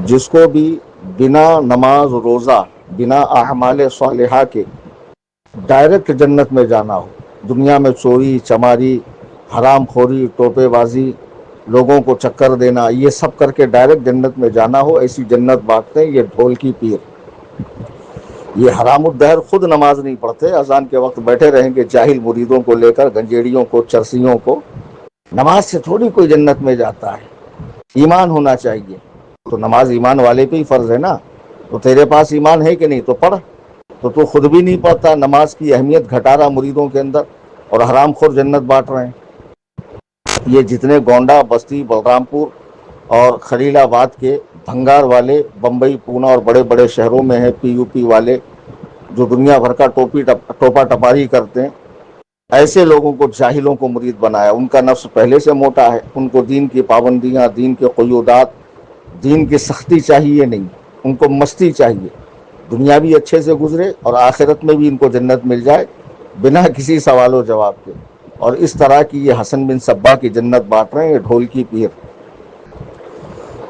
جس کو بھی بنا نماز روزہ بنا اعمال صالحہ کے ڈائریکٹ جنت میں جانا ہو، دنیا میں چوری چماری حرام خوری ٹوپے بازی لوگوں کو چکر دینا یہ سب کر کے ڈائریکٹ جنت میں جانا ہو، ایسی جنت بانٹتے ہیں یہ ڈھول کی پیر۔ یہ حرام الدہر خود نماز نہیں پڑھتے، اذان کے وقت بیٹھے رہیں گے جاہل مریدوں کو لے کر، گنجیڑیوں کو چرسیوں کو۔ نماز سے تھوڑی کوئی جنت میں جاتا ہے، ایمان ہونا چاہیے۔ تو نماز ایمان والے پہ ہی فرض ہے نا، تو تیرے پاس ایمان ہے کہ نہیں تو پڑھ۔ تو خود بھی نہیں پڑھتا، نماز کی اہمیت گھٹا رہا مریدوں کے اندر، اور حرام خور جنت بانٹ رہے ہیں۔ یہ جتنے گونڈا بستی بلرام پور اور خلیل آباد کے بھنگار والے بمبئی پونا اور بڑے بڑے شہروں میں ہیں، پی یو پی والے جو دنیا بھر کا ٹوپا ٹپاری کرتے ہیں، ایسے لوگوں کو جاہلوں کو مرید بنایا۔ ان کا نفس پہلے سے موٹا ہے، ان کو دین کی پابندیاں دین کے قیودات دین کی سختی چاہیے نہیں، ان کو مستی چاہیے، دنیا بھی اچھے سے گزرے اور آخرت میں بھی ان کو جنت مل جائے بنا کسی سوال و جواب کے۔ اور اس طرح کی یہ حسن بن صبا کی جنت بانٹ رہے ہیں، یہ ڈھول کی پیر۔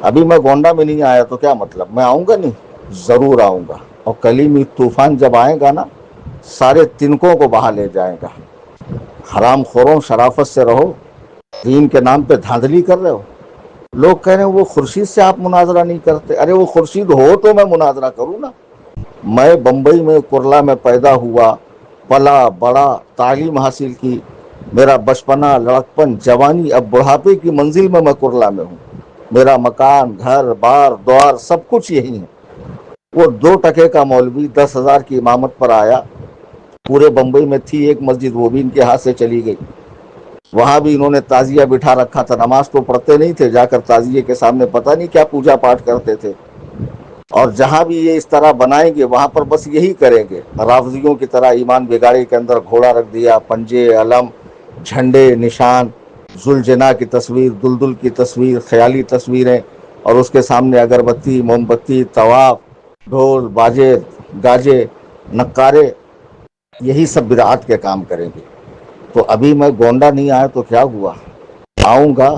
ابھی میں گونڈا میں نہیں آیا تو کیا مطلب، میں آؤں گا نہیں، ضرور آؤں گا، اور کلیمی طوفان جب آئے گا نا سارے تنکوں کو بہا لے جائے گا۔ حرام خوروں شرافت سے رہو، دین کے نام پہ دھاندلی کر رہے ہو۔ لوگ کہہ رہے ہیں وہ خورشید سے آپ مناظرہ نہیں کرتے، ارے وہ خورشید ہو تو میں مناظرہ کروں نا۔ میں بمبئی میں کرلا میں پیدا ہوا، پلا بڑا، تعلیم حاصل کی، میرا بچپنا لڑکپن جوانی اب بڑھاپے کی منزل میں کرلا میں ہوں۔ میرا مکان گھر بار دوار سب کچھ یہی ہے۔ وہ 2 ٹکے کا مولوی 10,000 کی امامت پر آیا، پورے بمبئی میں تھی ایک مسجد، وہ بھی ان کے ہاتھ سے چلی گئی۔ وہاں بھی انہوں نے تعزیہ بٹھا رکھا تھا، نماز تو پڑھتے نہیں تھے، جا کر تعزیے کے سامنے پتہ نہیں کیا پوجا پاٹ کرتے تھے۔ اور جہاں بھی یہ اس طرح بنائیں گے وہاں پر بس یہی کریں گے، رافضیوں کی طرح ایمان بیگاڑی کے اندر گھوڑا رکھ دیا، پنجے علم جھنڈے نشان، ذوالجناح کی تصویر، دلدل کی تصویر، خیالی تصویریں، اور اس کے سامنے اگربتی موم بتی طواف ڈھول باجے گاجے نقارے، یہی سب بدعات کے کام کریں گے۔ تو ابھی میں گونڈا نہیں آیا تو کیا ہوا، آؤں گا،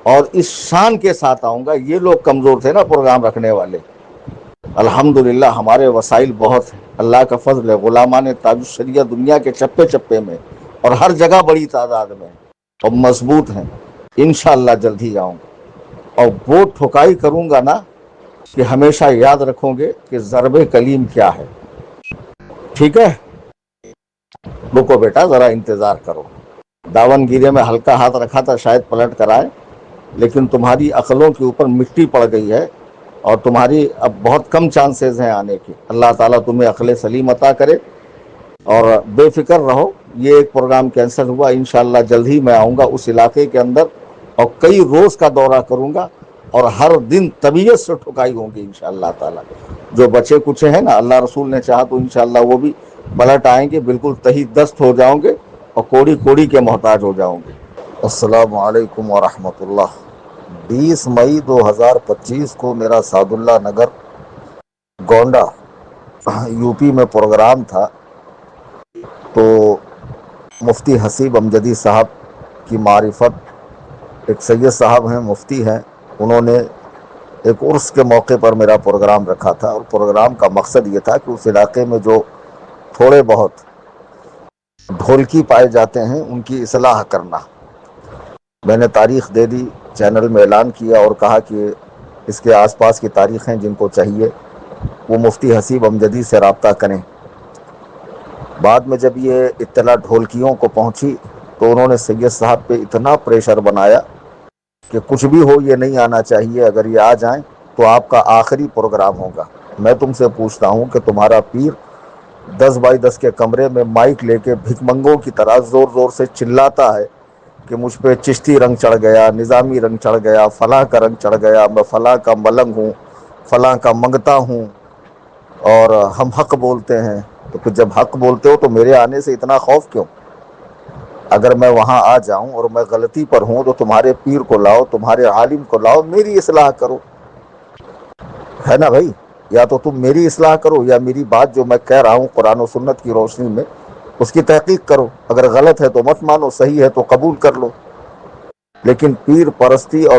اور اس شان کے ساتھ آؤں گا۔ یہ لوگ کمزور تھے نا پروگرام رکھنے والے، الحمدللہ ہمارے وسائل بہت ہیں، اللہ کا فضل ہے، غلامان تاج الشریعہ دنیا کے چپے چپے میں اور ہر جگہ بڑی تعداد میں اور مضبوط ہیں۔ انشاءاللہ جلد ہی آؤں گا، اور وہ ٹھکائی کروں گا نا کہ ہمیشہ یاد رکھو گے کہ ضرب کلیم کیا ہے۔ ٹھیک ہے، رکو بیٹا ذرا انتظار کرو۔ داون گیرے میں ہلکا ہاتھ رکھا تھا شاید پلٹ کر آئے، لیکن تمہاری عقلوں کے اوپر مٹی پڑ گئی ہے اور تمہاری اب بہت کم چانسز ہیں آنے کی۔ اللہ تعالیٰ تمہیں عقل سلیم عطا کرے، اور بے فکر رہو۔ یہ ایک پروگرام کینسل ہوا، انشاءاللہ جلد ہی میں آؤں گا اس علاقے کے اندر، اور کئی روز کا دورہ کروں گا، اور ہر دن طبیعت سے ٹھکائی ہوں گی انشاءاللہ تعالیٰ۔ جو بچے کچھ ہیں نا، اللہ رسول نے چاہا تو انشاءاللہ وہ بھی پلٹ آئیں گے، بالکل تہی دست ہو جاؤں گے اور کوڑی کوڑی کے محتاج ہو جاؤں گے۔ السلام علیکم ورحمۃ اللہ۔ 20 مئی 2025 کو میرا سعد اللہ نگر گونڈا یو پی میں پروگرام تھا، تو مفتی حسیب امجدی صاحب کی معرفت ایک سید صاحب ہیں، مفتی ہیں، انہوں نے ایک عرس کے موقع پر میرا پروگرام رکھا تھا، اور پروگرام کا مقصد یہ تھا کہ اس علاقے میں جو تھوڑے بہت ڈھولکی پائے جاتے ہیں ان کی اصلاح کرنا۔ میں نے تاریخ دے دی، چینل میں اعلان کیا اور کہا کہ اس کے آس پاس کی تاریخیں جن کو چاہیے وہ مفتی حسیب امجدی سے رابطہ کریں۔ بعد میں جب یہ اطلاع ڈھولکیوں کو پہنچی تو انہوں نے سید صاحب پہ اتنا پریشر بنایا کہ کچھ بھی ہو یہ نہیں آنا چاہیے، اگر یہ آ جائیں تو آپ کا آخری پروگرام ہوگا۔ میں تم سے پوچھتا ہوں کہ تمہارا پیر 10x10 کے کمرے میں مائک لے کے بھک منگوں کی طرح زور زور سے چلاتا ہے کہ مجھ پہ چشتی رنگ چڑھ گیا، نظامی رنگ چڑھ گیا، فلاں کا رنگ چڑھ گیا، میں فلاں کا ملنگ ہوں، فلاں کا منگتا ہوں، اور ہم حق بولتے ہیں۔ تو پھر جب حق بولتے ہو تو میرے آنے سے اتنا خوف کیوں؟ اگر میں وہاں آ جاؤں اور میں غلطی پر ہوں تو تمہارے پیر کو لاؤ، تمہارے عالم کو لاؤ، میری اصلاح کرو، ہے نا بھائی؟ یا تو تم میری اصلاح کرو، یا میری بات جو میں کہہ رہا ہوں قرآن و سنت کی روشنی میں اس کی تحقیق کرو۔ اگر غلط ہے تو مت مانو، صحیح ہے تو قبول کر لو۔ لیکن پیر پرستی اور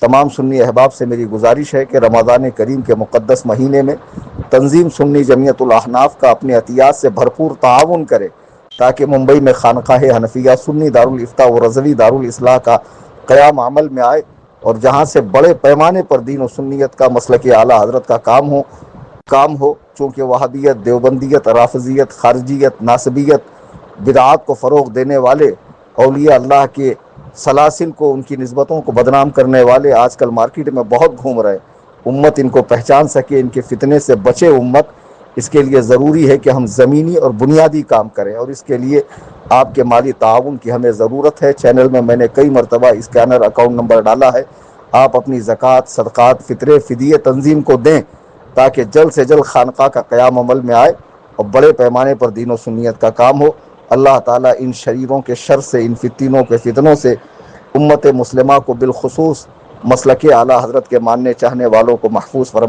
تمام سنی احباب سے میری گزارش ہے کہ رمضان کریم کے مقدس مہینے میں تنظیم سنی جمعیت الاحناف کا اپنے عطیات سے بھرپور تعاون کرے تاکہ ممبئی میں خانقاہ حنفیہ سنی دارالافتاء و رضوی دارالاصلاح کا قیام عمل میں آئے، اور جہاں سے بڑے پیمانے پر دین و سنیت کا مسلک اعلیٰ حضرت کا کام ہو چونکہ وہابیت، دیوبندیت، رافضیت، خارجیت، ناصبیت، بدعات کو فروغ دینے والے، اولیاء اللہ کے سلاسل کو، ان کی نسبتوں کو بدنام کرنے والے آج کل مارکیٹ میں بہت گھوم رہے ہیں۔ امت ان کو پہچان سکے، ان کے فتنے سے بچے امت، اس کے لیے ضروری ہے کہ ہم زمینی اور بنیادی کام کریں، اور اس کے لیے آپ کے مالی تعاون کی ہمیں ضرورت ہے۔ چینل میں نے کئی مرتبہ اسکینر اکاؤنٹ نمبر ڈالا ہے، آپ اپنی زکوٰۃ، صدقات، فطرے، فدیے تنظیم کو دیں تاکہ جلد سے جلد خانقاہ کا قیام عمل میں آئے اور بڑے پیمانے پر دین و سنیت کا کام ہو۔ اللہ تعالیٰ ان شریروں کے شر سے، ان فتنوں کے فتنوں سے امت مسلمہ کو بالخصوص مسلک اعلیٰ حضرت کے ماننے چاہنے والوں کو محفوظ فرمائے۔